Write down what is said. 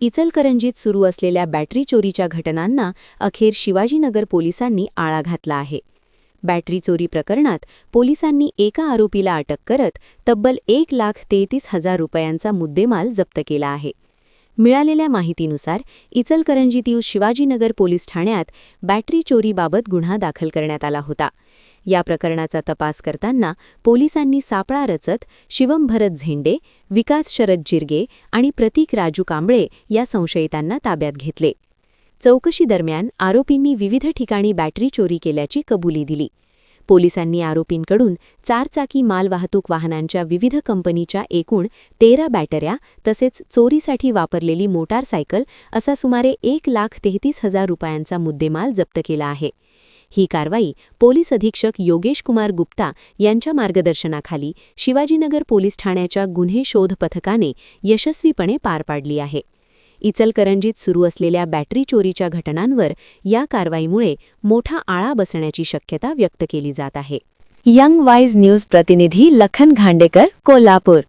इचलकरंजीत सुरू असलेल्या बॅटरी चोरीच्या घटनांना अखेर शिवाजीनगर पोलिसांनी आळा घातला आहे. बॅटरी चोरी प्रकरणात पोलिसांनी एका आरोपीला अटक करत तब्बल 1,33,000 रुपयांचा मुद्देमाल जप्त केला आहे. मिळालेल्या माहितीनुसार इचलकरंजीतील शिवाजीनगर पोलीस ठाण्यात बॅटरी चोरीबाबत गुन्हा दाखल करण्यात आला होता. या प्रकरणाचा तपास करताना पोलिसांनी सापळा रचत शिवम भरत झेंडे, विकास शरद जिरगे आणि प्रतीक राजू कांबळे या संशयितांना ताब्यात घेतले. चौकशीदरम्यान आरोपींनी विविध ठिकाणी बॅटरी चोरी केल्याची कबुली दिली. पोलिसांनी आरोपींकडून 4 चाकी मालवाहतूक वाहनांच्या विविध कंपनीच्या एकूण 13 बॅटऱ्या तसेच चोरीसाठी वापरलेली मोटारसायकल असा सुमारे 1,33,000 रुपयांचा मुद्देमाल जप्त केला आहे. ही कारवाई पोलीस अधीक्षक योगेश कुमार गुप्ता यांच्या मार्गदर्शनाखाली शिवाजीनगर पोलीस ठाण्याच्या गुन्हे शोध पथकाने यशस्वीपणे पार पाडली आहे. इचलकरंजीत सुरू असलेल्या बॅटरी चोरीच्या घटनांवर या कारवाईमुळे मोठा आळा बसण्याची शक्यता व्यक्त केली जात आहे. यंग वाईज न्यूज प्रतिनिधी लखन घांडेकर, कोल्हापूर.